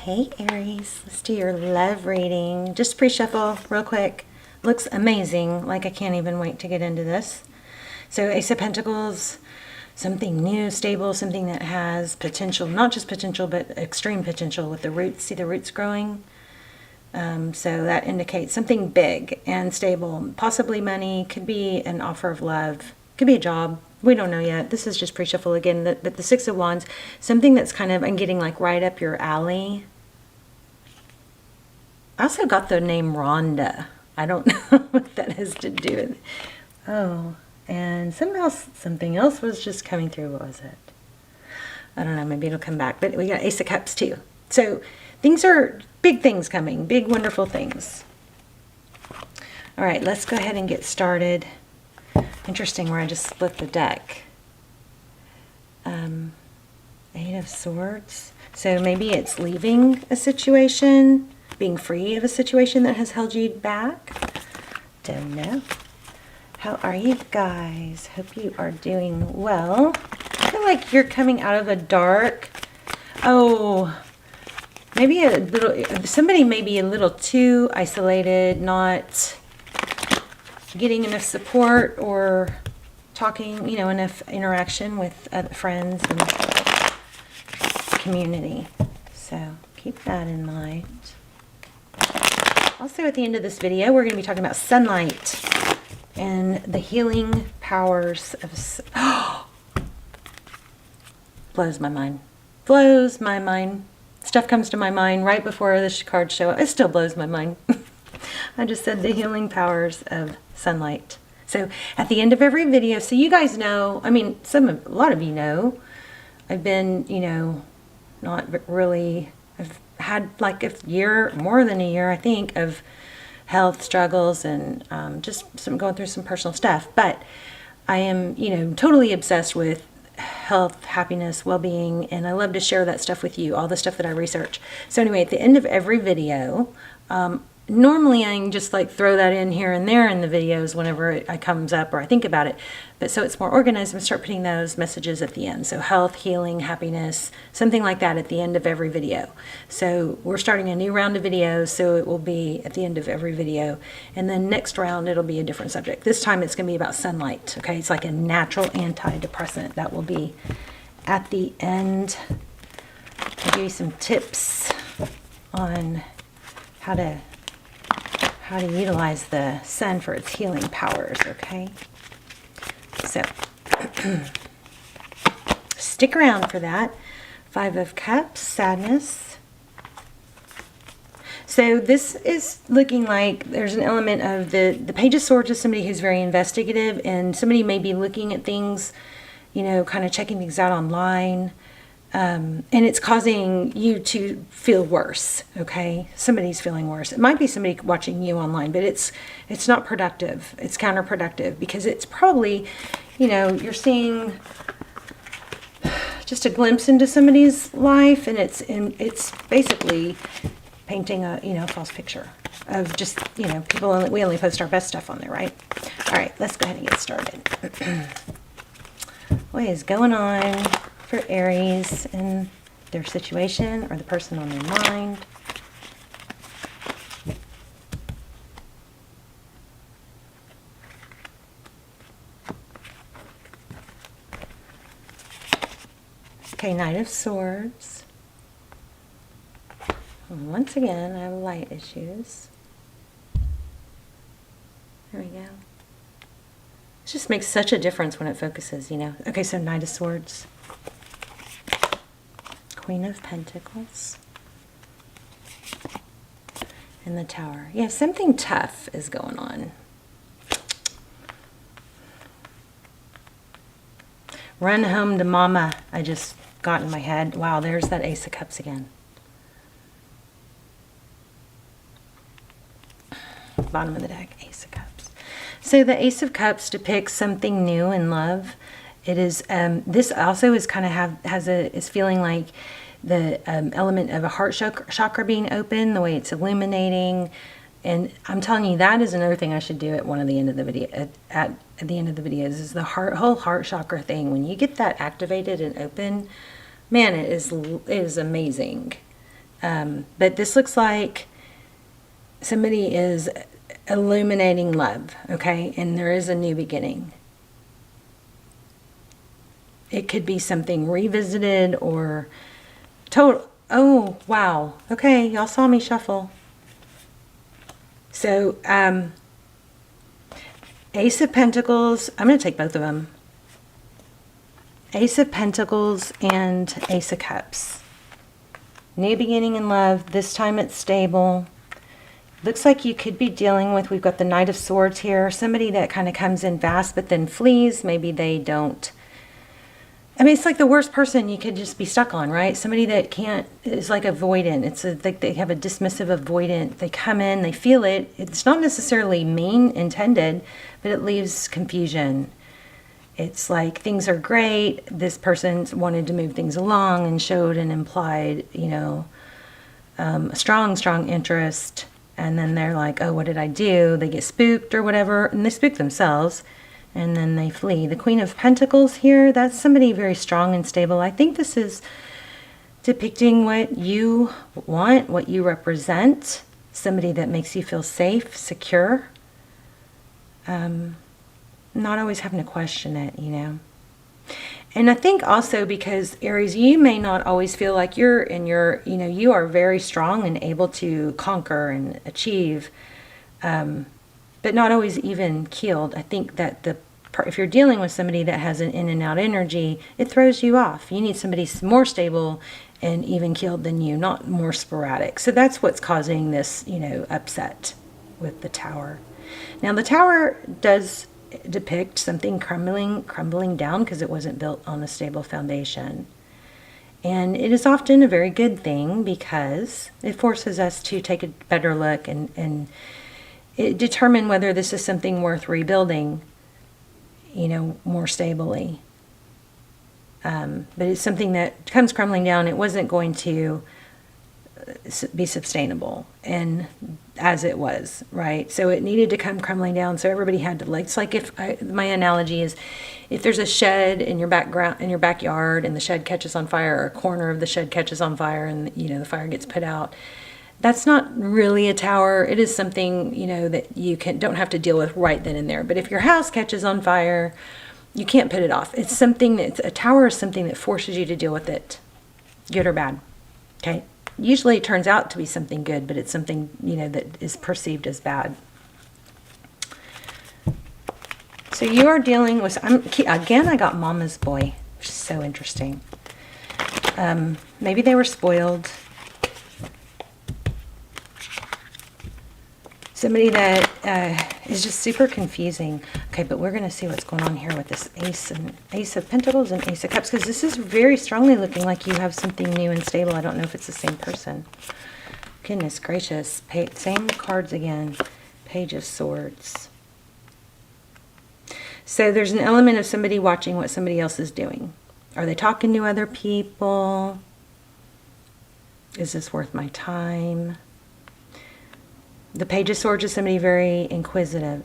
Hey Aries, let's do your love reading. Just pre-shuffle real quick. Looks amazing, like I can't even wait to get into this. So Ace of Pentacles, something new, stable, something that has potential, not just potential, but extreme potential with the roots. See the roots growing? So that indicates something big and stable, possibly money, could be an offer of love, could be a job. We don't know yet. This is just pre-shuffle again. But the Six of Wands, something that's kind of, I'm getting like right up your alley. I also got the name Rhonda. I don't know what that has to do with it. Oh, and somehow something else was just coming through. What was it? I don't know. Maybe it'll come back. But we got Ace of Cups too. So things are big things coming. Big, wonderful things. All right, let's go ahead and get started. Interesting where I just split the deck. Eight of Swords. So maybe it's leaving a situation, being free of a situation that has held you back. Don't know. How are you guys? Hope you are doing well. I feel like you're coming out of a dark. Oh, maybe a little, somebody may be a little too isolated, not getting enough support or talking, you know, enough interaction with other friends and community. So keep that in mind. Also at the end of this video, we're going to be talking about sunlight and the healing powers of... blows my mind. Blows my mind. Stuff comes to my mind right before the cards show up. It still blows my mind. I just said the healing powers of sunlight. So at the end of every video, so you guys know, I mean, a lot of you know, I've been, you know, not really, I've had like a year, more than a year, I think, of health struggles and just going through some personal stuff. But I am, you know, totally obsessed with health, happiness, well-being, and I love to share that stuff with you, all the stuff that I research. So anyway, at the end of every video, normally I can just like throw that in here and there in the videos whenever it comes up or I think about it. But so it's more organized, and start putting those messages at the end. So health, healing, happiness, something like that at the end of every video. So we're starting a new round of videos, so it will be at the end of every video. And then next round, it'll be a different subject. This time it's going to be about sunlight, okay? It's like a natural antidepressant. That will be at the end. I'll give you some tips on how to utilize the sun for its healing powers, okay? So, stick around for that. Five of Cups, sadness. So this is looking like there's an element of the Page of Swords is somebody who's very investigative, and somebody may be looking at things, you know, kind of checking things out online. And it's causing you to feel worse, okay? Somebody's feeling worse. It might be somebody watching you online, but it's not productive. It's counterproductive because it's probably, you know, you're seeing just a glimpse into somebody's life, and it's basically painting a, you know, false picture of just, you know, we only post our best stuff on there, right? All right, let's go ahead and get started. What is going on for Aries and their situation or the person on their mind? Okay, Knight of Swords. Once again, I have light issues. There we go. It just makes such a difference when it focuses, you know. Okay, so Knight of Swords. Queen of Pentacles. And the Tower. Yeah, something tough is going on. Run home to mama. I just got in my head. Wow, there's that Ace of Cups again. Bottom of the deck, Ace of Cups. So the Ace of Cups depicts something new in love. It is, this also is kind of is feeling like the element of a heart chakra being open, the way it's illuminating. And I'm telling you, that is another thing I should do at one of the end of the video, at the end of the videos, is the whole heart chakra thing. When you get that activated and open, man, it is amazing. But this looks like somebody is illuminating love, okay? And there is a new beginning. It could be something revisited or total. Oh, wow. Okay, y'all saw me shuffle. So, Ace of Pentacles. I'm going to take both of them. Ace of Pentacles and Ace of Cups. New beginning in love. This time it's stable. Looks like you could be dealing with, we've got the Knight of Swords here. Somebody that kind of comes in fast but then flees. Maybe they don't. I mean, it's like the worst person you could just be stuck on, right? Somebody that can't, is like avoidant. It's like they have a dismissive avoidant. They come in, they feel it. It's not necessarily mean intended, but it leaves confusion. It's like things are great. This person wanted to move things along and showed and implied, you know, a strong interest. And then they're like, oh, what did I do? They get spooked or whatever, and they spook themselves. And then they flee. The Queen of Pentacles here, that's somebody very strong and stable. I think this is depicting what you want, what you represent. Somebody that makes you feel safe, secure. Not always having to question it, you know. And I think also because, Aries, you may not always feel like you're in your, you know, you are very strong and able to conquer and achieve, but not always even keeled. I think that if you're dealing with somebody that has an in and out energy, it throws you off. You need somebody more stable and even keeled than you, not more sporadic. So that's what's causing this, you know, upset with the Tower. Now the Tower does depict something crumbling down because it wasn't built on a stable foundation. And it is often a very good thing because it forces us to take a better look and determine whether this is something worth rebuilding, you know, more stably. But it's something that comes crumbling down. It wasn't going to be sustainable, and as it was, right? So it needed to come crumbling down. So everybody had to, like, it's like if my analogy is, if there's a shed in your backyard, and the shed catches on fire, or a corner of the shed catches on fire, and you know the fire gets put out. That's not really a tower. It is something, you know, that you don't have to deal with right then and there. But if your house catches on fire, you can't put it off. It's something a tower is something that forces you to deal with it, good or bad. Okay. Usually it turns out to be something good, but it's something, you know, that is perceived as bad. So you are dealing with, again, I got Mama's Boy, which is so interesting. Maybe they were spoiled. Somebody that is just super confusing. Okay, but we're going to see what's going on here with this Ace of Pentacles and Ace of Cups, because this is very strongly looking like you have something new and stable. I don't know if it's the same person. Goodness gracious. Same cards again. Page of Swords. So there's an element of somebody watching what somebody else is doing. Are they talking to other people? Is this worth my time? The Page of Swords is somebody very inquisitive,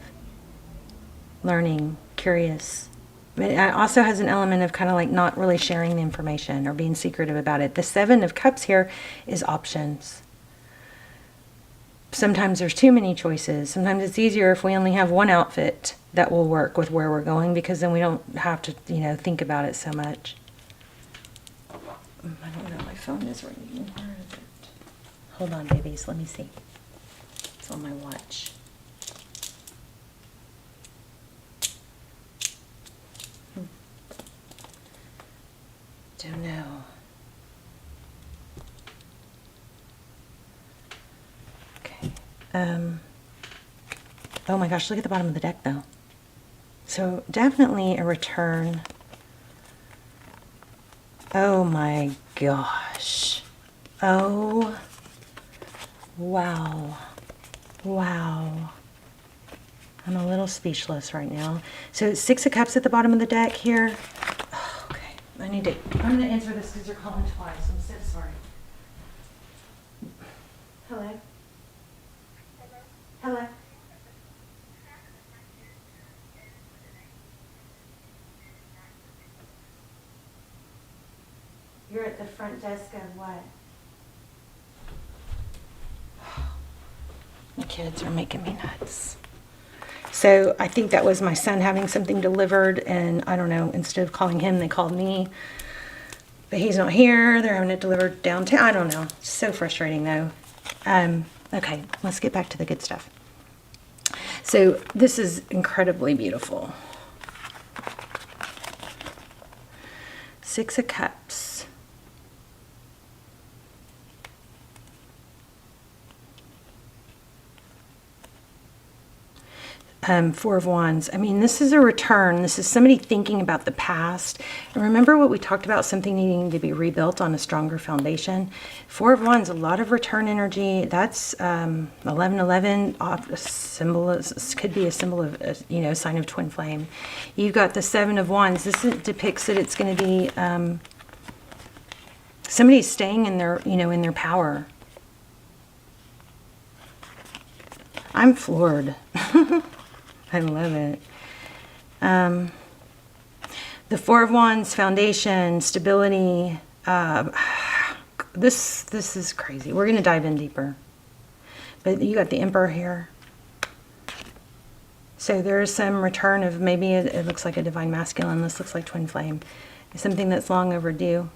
learning, curious. But it also has an element of kind of like not really sharing the information or being secretive about it. The Seven of Cups here is options. Sometimes there's too many choices. Sometimes it's easier if we only have one outfit that will work with where we're going, because then we don't have to, you know, think about it so much. I don't know, my phone is ringing. Where is it? Hold on, babies, let me see. It's on my watch. Don't know. Okay. Oh my gosh, look at the bottom of the deck though. So definitely a return. Oh my gosh. Oh, wow. Wow. I'm a little speechless right now. So Six of Cups at the bottom of the deck here. Oh, okay. I'm going to answer this because you're calling twice. I'm so sorry. Hello? Hello? You're at the front desk of what? The kids are making me nuts. So I think that was my son having something delivered, and I don't know, instead of calling him, they called me. But he's not here. They're having it delivered downtown. I don't know. It's so frustrating, though. Okay, let's get back to the good stuff. So this is incredibly beautiful. Six of Cups. Four of Wands. I mean, this is a return. This is somebody thinking about the past. And remember what we talked about, something needing to be rebuilt on a stronger foundation. Four of Wands, a lot of return energy. That's 1111, could be a symbol of, you know, sign of twin flame. You've got the Seven of Wands. This depicts that it's going to be somebody staying in their, you know, in their power. I'm floored. I love it. The Four of Wands, foundation, stability. This is crazy. We're going to dive in deeper. But you got the Emperor here. So there's some return of, maybe it looks like a divine masculine. This looks like twin flame. It's something that's long overdue.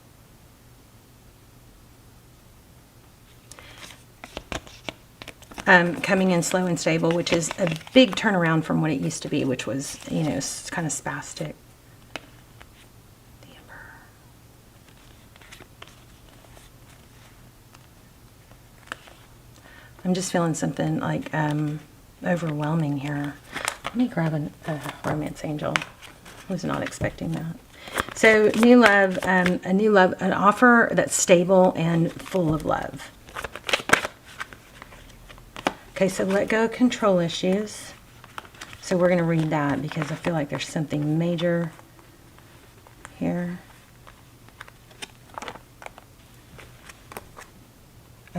Coming in slow and stable, which is a big turnaround from what it used to be, which was, you know, kind of spastic. The Emperor. I'm just feeling something like overwhelming here. Let me grab a romance angel. I was not expecting that. So new love, an offer that's stable and full of love. Okay, so let go of control issues. So we're going to read that because I feel like there's something major here.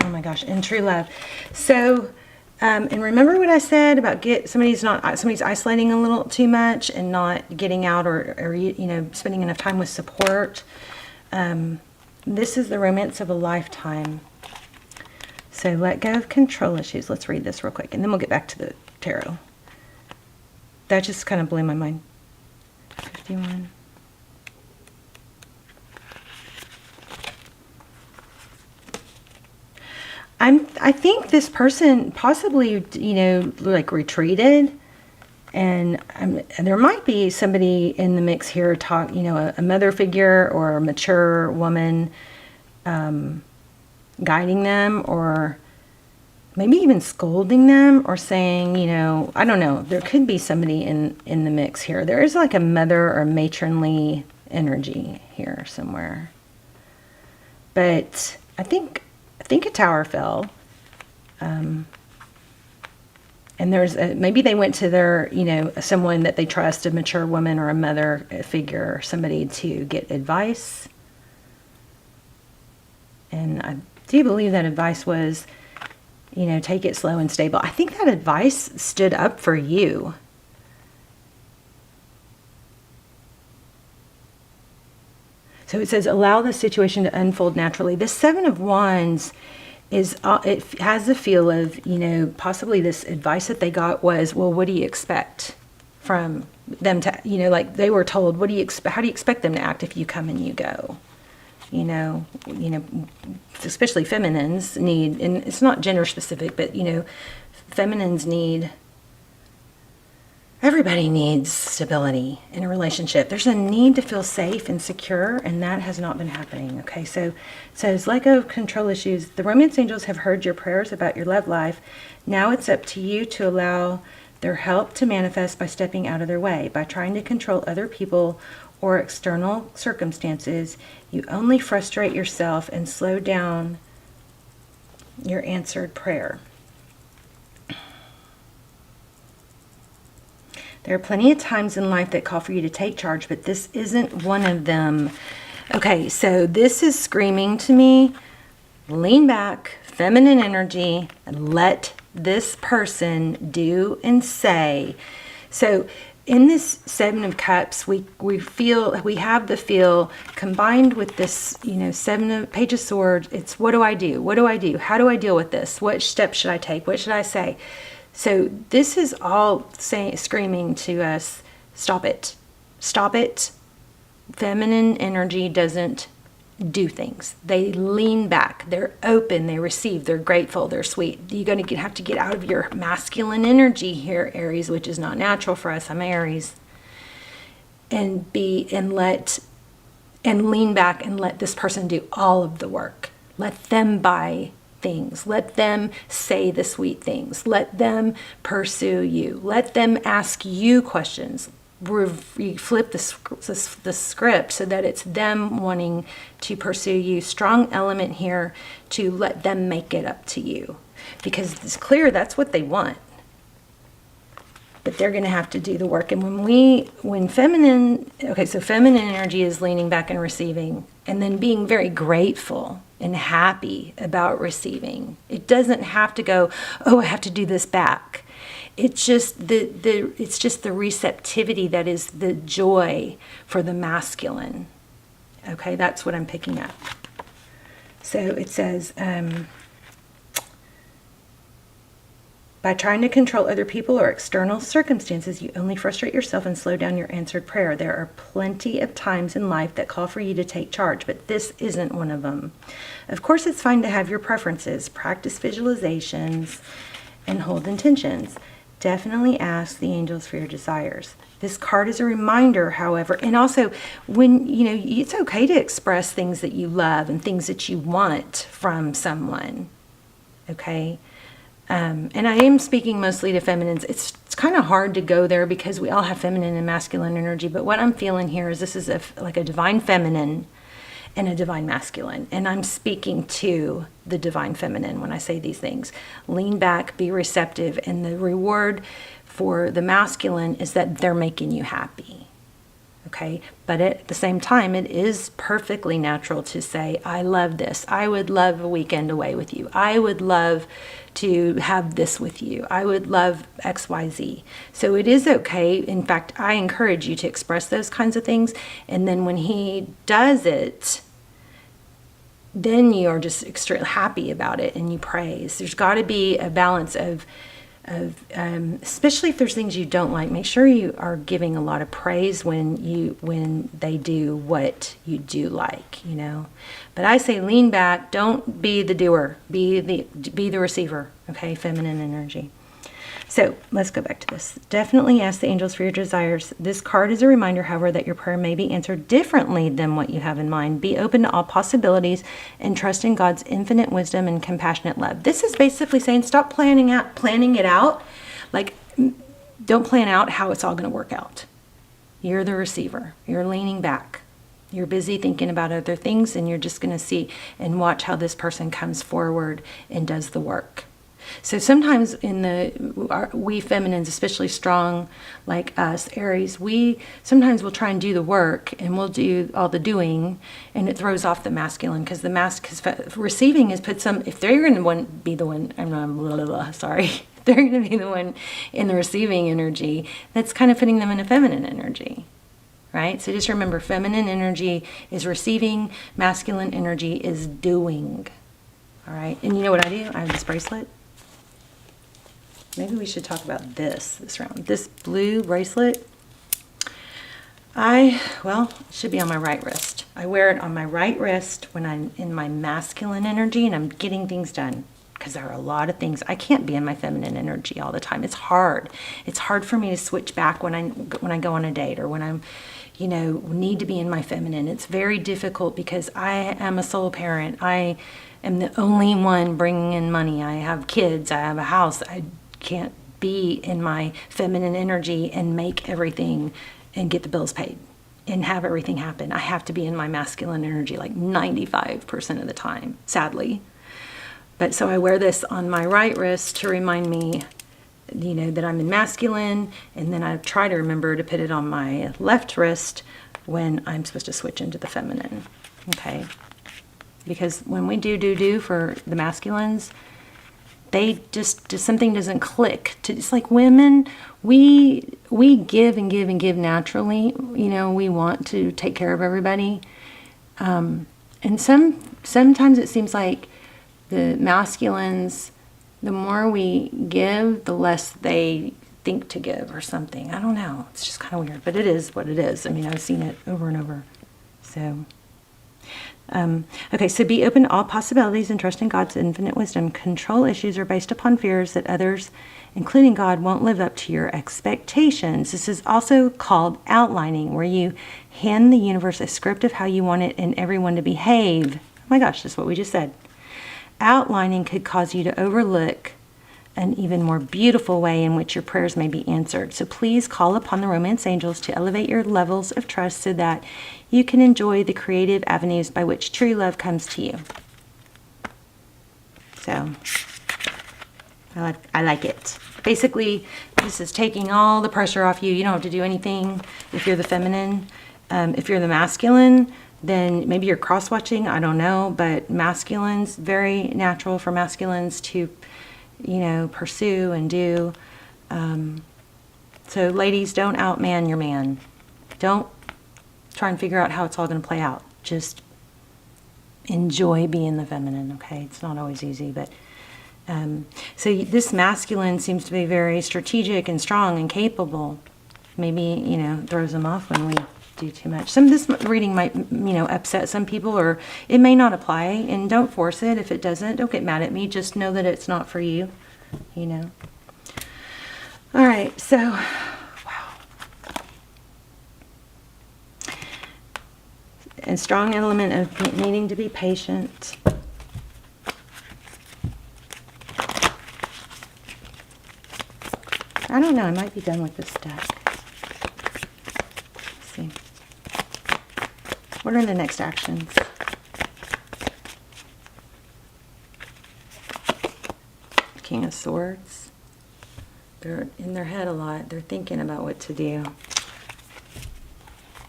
Oh my gosh, and true love. So, and remember what I said about somebody's isolating a little too much and not getting out or you know, spending enough time with support. This is the romance of a lifetime. So let go of control issues. Let's read this real quick, and then we'll get back to the tarot. That just kind of blew my mind. 51. I think this person possibly, you know, like retreated, and there might be somebody in the mix here, you know, a mother figure or a mature woman, guiding them, or maybe even scolding them, or saying, you know, I don't know, there could be somebody in the mix here. There is like a mother or matronly energy here somewhere. But I think a tower fell. And there's maybe they went to their, you know, someone that they trust, a mature woman or a mother figure, or somebody to get advice. And I do believe that advice was, you know, take it slow and stable. I think that advice stood up for you. So it says, allow the situation to unfold naturally. The Seven of Wands is, it has the feel of, you know, possibly this advice that they got was, well, what do you expect from them to, you know, like they were told, what do you expect, how do you expect them to act if you come and you go? You know, especially feminines need, and it's not gender specific, but, you know, feminines need, everybody needs stability in a relationship. There's a need to feel safe and secure, and that has not been happening. Okay, so it says, let go of control issues. The romance angels have heard your prayers about your love life. Now it's up to you to allow their help to manifest by stepping out of their way. By trying to control other people or external circumstances, you only frustrate yourself and slow down your answered prayer. There are plenty of times in life that call for you to take charge, but this isn't one of them. Okay, so this is screaming to me, lean back, feminine energy, and let this person do and say. So in this Seven of Cups, we have the feel combined with this, Seven of Page of Swords. It's what do I do? What do I do? How do I deal with this? What steps should I take? What should I say? So this is all screaming to us, stop it. Stop it. Feminine energy doesn't do things. They lean back. They're open. They receive. They're grateful. They're sweet. You're going to have to get out of your masculine energy here, Aries, which is not natural for us. I'm Aries. And lean back and let this person do all of the work. Let them buy things. Let them say the sweet things. Let them pursue you. Let them ask you questions. You flip the script so that it's them wanting to pursue you. Strong element here to let them make it up to you, because it's clear that's what they want, but they're going to have to do the work. And when feminine energy is leaning back and receiving, and then being very grateful and happy about receiving. It doesn't have to go, oh, I have to do this back. It's just the receptivity that is the joy for the masculine. Okay, that's what I'm picking up. So it says, by trying to control other people or external circumstances, you only frustrate yourself and slow down your answered prayer. There are plenty of times in life that call for you to take charge, but this isn't one of them. Of course, it's fine to have your preferences, practice visualizations, and hold intentions. Definitely ask the angels for your desires. This card is a reminder, however, and also when, it's okay to express things that you love and things that you want from someone, okay? And I am speaking mostly to feminines. It's kind of hard to go there because we all have feminine and masculine energy, but what I'm feeling here is this is like a divine feminine and a divine masculine. And I'm speaking to the divine feminine when I say these things. Lean back, be receptive, and the reward for the masculine is that they're making you happy. Okay? But at the same time, it is perfectly natural to say, I love this. I would love a weekend away with you. I would love to have this with you. I would love XYZ. So it is okay. In fact, I encourage you to express those kinds of things. And then when he does it, then you are just extremely happy about it and you praise. There's got to be a balance of especially if there's things you don't like, make sure you are giving a lot of praise when they do what you do like, But I say lean back, don't be the doer, be the receiver, okay? Feminine energy. So let's go back to this. Definitely ask the angels for your desires. This card is a reminder, however, that your prayer may be answered differently than what you have in mind. Be open to all possibilities and trust in God's infinite wisdom and compassionate love. This is basically saying stop planning it out. Like, don't plan out how it's all going to work out. You're the receiver. You're leaning back. You're busy thinking about other things, and you're just going to see and watch how this person comes forward and does the work. So sometimes we feminines, especially strong like us, Aries, we sometimes will try and do the work and we'll do all the doing, and it throws off the masculine because receiving is if they're going to be the one, they're going to be the one in the receiving energy, that's kind of putting them in a feminine energy. Right? So just remember, feminine energy is receiving, masculine energy is doing. All right? And you know what I do? I have this bracelet. Maybe we should talk about this round. This blue bracelet, it should be on my right wrist. I wear it on my right wrist when I'm in my masculine energy and I'm getting things done, because there are a lot of things. I can't be in my feminine energy all the time. It's hard. It's hard for me to switch back when I go on a date or when I'm, need to be in my feminine. It's very difficult because I am a solo parent. I am the only one bringing in money. I have kids. I have a house. I can't be in my feminine energy and make everything and get the bills paid and have everything happen. I have to be in my masculine energy like 95% of the time, sadly. But so I wear this on my right wrist to remind me, that I'm in masculine, and then I try to remember to put it on my left wrist when I'm supposed to switch into the feminine, okay? Because when we do for the masculines, they just something doesn't click. It's like women, we give and give and give naturally. You know, we want to take care of everybody. And sometimes it seems like the masculines, the more we give, the less they think to give or something. I don't know. It's just kind of weird, but it is what it is. I mean, I've seen it over and over. So, okay, so be open to all possibilities and trust in God's infinite wisdom. Control issues are based upon fears that others, including God, won't live up to your expectations. This is also called outlining, where you hand the universe a script of how you want it and everyone to behave. Oh my gosh, that's what we just said. Outlining could cause you to overlook an even more beautiful way in which your prayers may be answered. So please call upon the romance angels to elevate your levels of trust so that you can enjoy the creative avenues by which true love comes to you. So, I like it. Basically, this is taking all the pressure off you. You don't have to do anything if you're the feminine. If you're the masculine, then maybe you're cross-watching, I don't know, but masculines, very natural for masculines to, you know, pursue and do. So ladies, don't outman your man. Don't try and figure out how it's all going to play out. Just enjoy being the feminine, okay? It's not always easy, but so this masculine seems to be very strategic and strong and capable. Maybe, you know, throws them off when we do too much. This reading might, you know, upset some people, or it may not apply, and don't force it. If it doesn't, don't get mad at me. Just know that it's not for you, you know. All right, so, wow. A strong element of needing to be patient. I don't know, I might be done with this deck. Let's see. What are the next actions? King of Swords. They're in their head a lot. They're thinking about what to do.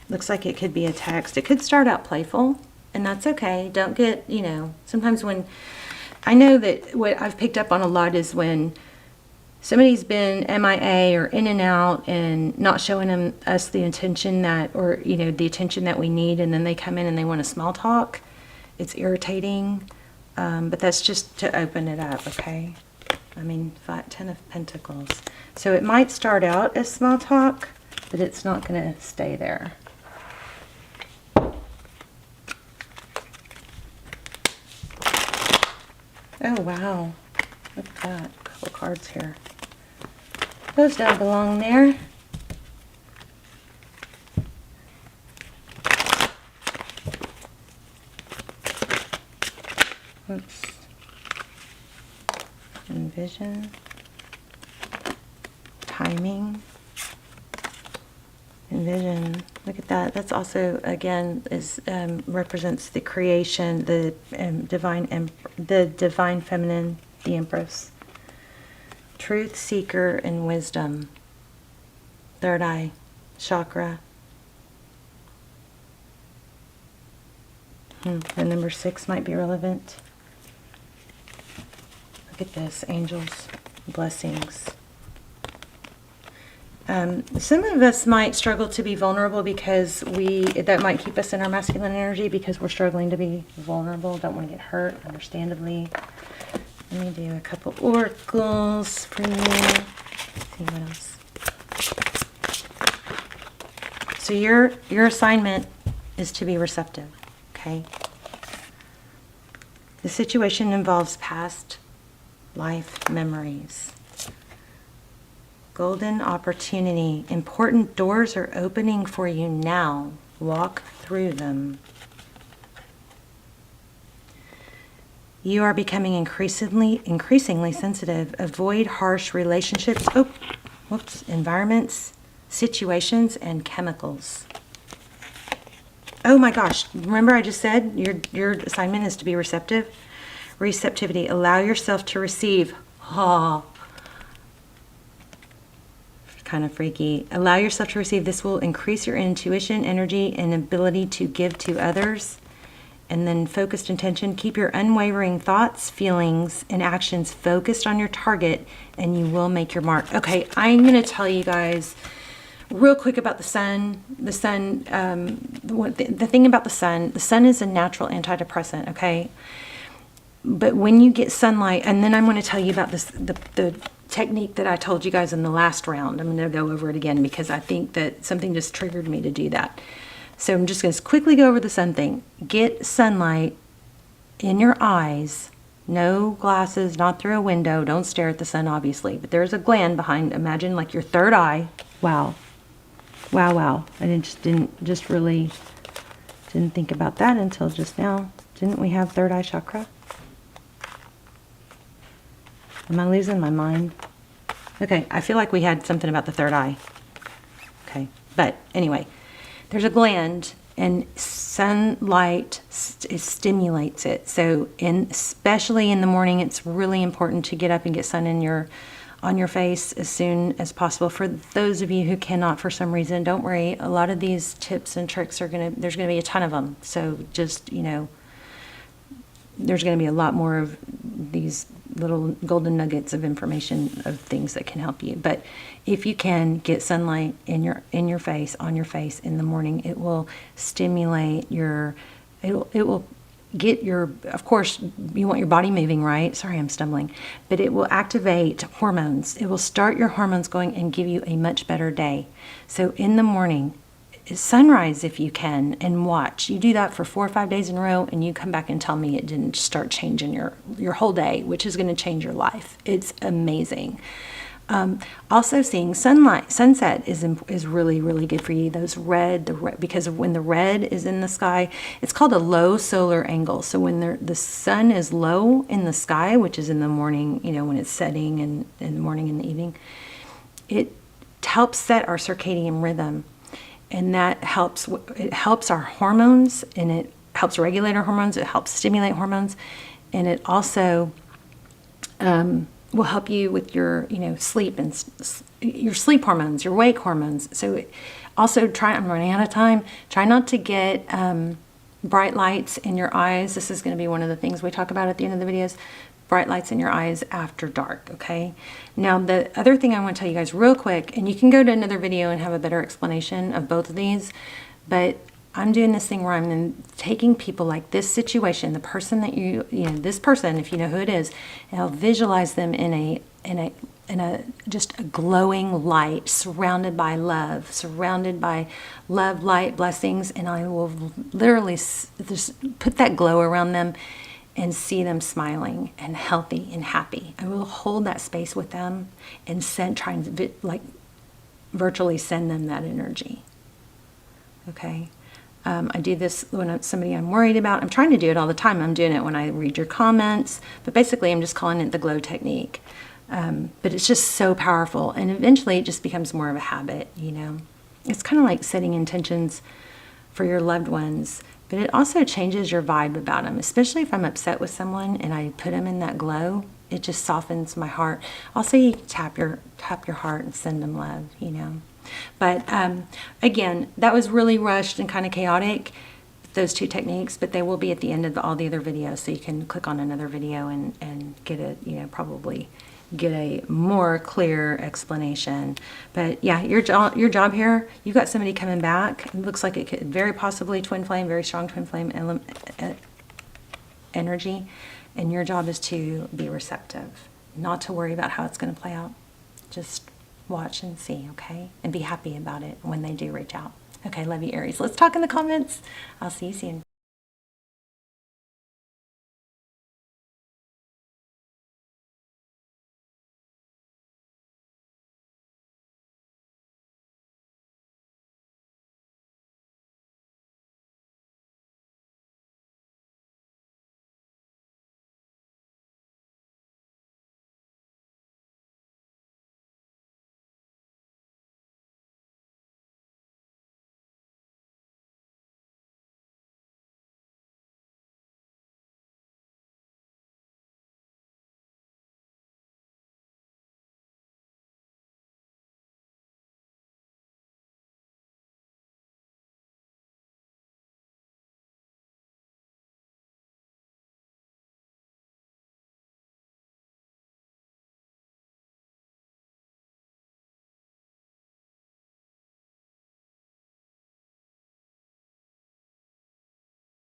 Looks like it could be a text. It could start out playful, and that's okay. Don't get, you know, sometimes when, I know that what I've picked up on a lot is when somebody's been MIA or in and out and not showing us the attention that, or, you know, the attention that we need, and then they come in and they want to small talk. It's irritating, but that's just to open it up, okay? I mean, 10 of Pentacles. So it might start out as small talk, but it's not going to stay there. Oh, wow. Look at that. A couple cards here. Those don't belong there. Oops. Envision. Timing. Envision. Look at that. That's also, again, represents the creation, the divine feminine, the Empress. Truth seeker and wisdom. Third eye chakra. The number 6 might be relevant. Look at this, angels, blessings. Some of us might struggle to be vulnerable because that might keep us in our masculine energy because we're struggling to be vulnerable, don't want to get hurt, understandably. Let me do a couple oracles for you. Let's see what else. So your assignment is to be receptive, okay? The situation involves past life memories. Golden opportunity. Important doors are opening for you now. Walk through them. You are becoming increasingly sensitive. Avoid harsh relationships, environments, situations, and chemicals. Oh my gosh, remember I just said your assignment is to be receptive? Receptivity. Allow yourself to receive. Kind of freaky. Allow yourself to receive. This will increase your intuition, energy, and ability to give to others. and then focused intention. Keep your unwavering thoughts, feelings, and actions focused on your target, and you will make your mark. Okay, I'm going to tell you guys real quick about the sun. The sun, the thing about the sun is a natural antidepressant, okay? But when you get sunlight, and then I'm going to tell you about this, the technique that I told you guys in the last round. I'm going to go over it again because I think that something just triggered me to do that. So I'm just going to quickly go over the sun thing. Get sunlight in your eyes. No glasses, not through a window. Don't stare at the sun, obviously. But there's a gland behind, imagine like your third eye. Wow. Wow, wow. I didn't really think about that until just now. Didn't we have third eye chakra? Am I losing my mind? Okay, I feel like we had something about the third eye. Okay, but anyway, there's a gland and sunlight stimulates it. So especially in the morning, it's really important to get up and get sun on your face as soon as possible. For those of you who cannot for some reason, don't worry. A lot of these tips and tricks there's gonna be a ton of them. So just, there's gonna be a lot more of these little golden nuggets of information of things that can help you. But if you can get sunlight in your face, on your face in the morning, it will stimulate it will get of course you want your body moving, right? Sorry, I'm stumbling. But it will activate hormones. It will start your hormones going and give you a much better day. So in the morning, sunrise if you can, and watch. You do that for 4 or 5 days in a row, and you come back and tell me it didn't start changing your whole day, which is going to change your life. It's amazing. Also, seeing sunset is really, really good for you. Those because of when the red is in the sky, it's called a low solar angle. So when the sun is low in the sky, which is in the morning, when it's setting, and in the morning and the evening, it helps set our circadian rhythm. And it helps our hormones, and it helps regulate our hormones. It helps stimulate hormones, and it also will help you with your, sleep and your sleep hormones, your wake hormones. So also I'm running out of time. Try not to get bright lights in your eyes. This is going to be one of the things we talk about at the end of the videos. Bright lights in your eyes after dark, okay? Now, the other thing I want to tell you guys real quick, and you can go to another video and have a better explanation of both of these, but I'm doing this thing where I'm taking people like this situation, the person that this person, if you know who it is, and I'll visualize them in a just a glowing light, surrounded by love, light, blessings, and I will literally just put that glow around them and see them smiling and healthy and happy. I will hold that space with them and try and virtually send them that energy. Okay. I do this when it's somebody I'm worried about. I'm trying to do it all the time. I'm doing it when I read your comments, but basically I'm just calling it the glow technique. But it's just so powerful, and eventually it just becomes more of a habit, It's kind of like setting intentions for your loved ones, but it also changes your vibe about them, especially if I'm upset with someone and I put them in that glow. It just softens my heart. Also, you tap your heart and send them love, But again, that was really rushed and kind of chaotic, those two techniques, but they will be at the end of all the other videos, so you can click on another video and get it, probably get a more clear explanation. But yeah, your job here, you've got somebody coming back. It looks like it could very possibly twin flame, very strong twin flame energy, and your job is to be receptive, not to worry about how it's going to play out. Just watch and see, okay? And be happy about it when they do reach out. Okay, love you, Aries. Let's talk in the comments. I'll see you soon.